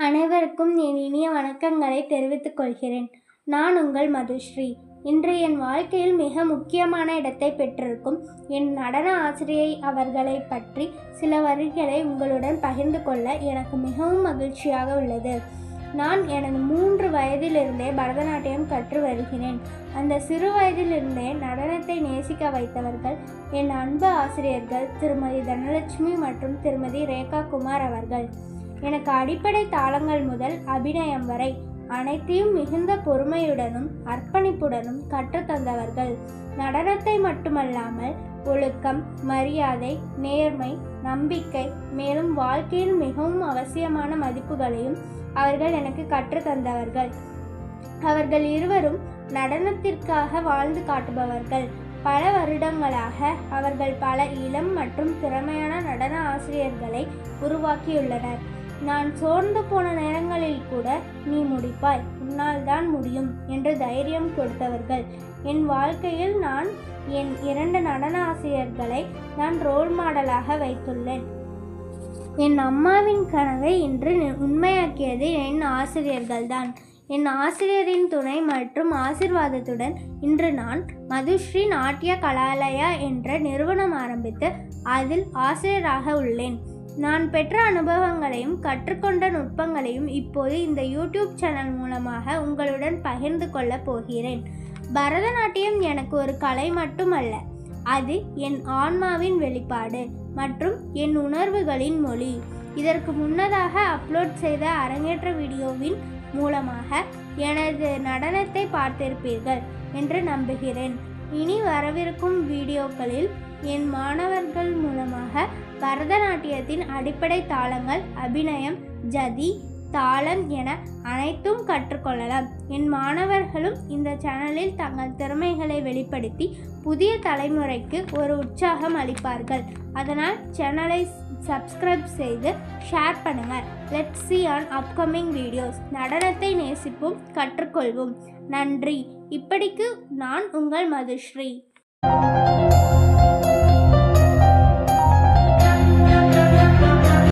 அனைவருக்கும் என் இனிய வணக்கங்களை தெரிவித்துக் கொள்கிறேன். நான் உங்கள் மதுஸ்ரீ. இன்று என் வாழ்க்கையில் மிக முக்கியமான இடத்தை பெற்றிருக்கும் என் நடன ஆசிரியை அவர்களை பற்றி சில வரிகளை உங்களுடன் பகிர்ந்து கொள்ள எனக்கு மிகவும் மகிழ்ச்சியாக உள்ளது. நான் எனது 3 வயதிலிருந்தே பரதநாட்டியம் கற்று வருகிறேன். அந்த சிறு வயதிலிருந்தே நடனத்தை நேசிக்க வைத்தவர்கள் என் அன்பு ஆசிரியர்கள் திருமதி தனலட்சுமி மற்றும் திருமதி ரேகா குமார் அவர்கள். எனக்கு அடிப்படை தாளங்கள் முதல் அபிநயம் வரை அனைத்தையும் மிகுந்த பொறுமையுடனும் அர்ப்பணிப்புடனும் கற்றுத்தந்தவர்கள். நடனத்தை மட்டுமல்லாமல் ஒழுக்கம், மரியாதை, நேர்மை, நம்பிக்கை, மேலும் வாழ்க்கையில் மிகவும் அவசியமான மதிப்புகளையும் அவர்கள் எனக்கு கற்றுத்தந்தவர்கள். அவர்கள் இருவரும் நடனத்திற்காக வாழ்ந்து காட்டுபவர்கள். பல வருடங்களாக அவர்கள் பல இளம் மற்றும் திறமையான நடன ஆசிரியர்களை உருவாக்கியுள்ளனர். நான் சோர்ந்து போன நேரங்களில் கூட நீ முடிப்பாய், உன்னால் தான் முடியும் என்று தைரியம் கொடுத்தவர்கள். என் வாழ்க்கையில் நான் என் 2 நடன ஆசிரியர்களை நான் ரோல் மாடலாக வைத்துள்ளேன். என் அம்மாவின் கனவை இன்று உண்மையாக்கியது என் ஆசிரியர்கள்தான். என் ஆசிரியரின் துணை மற்றும் ஆசிர்வாதத்துடன் இன்று நான் மதுஸ்ரீ நாட்டிய கலாலயா என்ற நிறுவனம் ஆரம்பித்து அதில் ஆசிரியராக உள்ளேன். நான் பெற்ற அனுபவங்களையும் கற்றுக்கொண்ட நுட்பங்களையும் இப்போது இந்த யூடியூப் சேனல் மூலமாக உங்களுடன் பகிர்ந்து கொள்ளப் போகிறேன். பரதநாட்டியம் எனக்கு ஒரு கலை மட்டுமல்ல, அது என் ஆன்மாவின் வெளிப்பாடு மற்றும் என் உணர்வுகளின் மொழி. இதற்கு முன்னதாக அப்லோட் செய்த அரங்கேற்ற வீடியோவின் மூலமாக எனது நடனத்தை பார்த்திருப்பீர்கள் என்று நம்புகிறேன். இனி வரவிருக்கும் வீடியோக்களில் என் மாணவர்கள் மூலமாக பரதநாட்டியத்தின் அடிப்படை தாளங்கள், அபிநயம், ஜதி, தாளம் என அனைத்தும் கற்றுக்கொள்ளலாம். என் மாணவர்களும் இந்த சேனலில் தங்கள் திறமைகளை வெளிப்படுத்தி புதிய தலைமுறைக்கு ஒரு உற்சாகம் அளிப்பார்கள். அதனால் சேனலை சப்ஸ்கிரைப் செய்து ஷேர் பண்ணுங்கள். Let's see on upcoming videos. நடனத்தை நேசிப்போம், கற்றுக்கொள்வோம். நன்றி. இப்படிக்கு நான் உங்கள் மதுஸ்ரீ.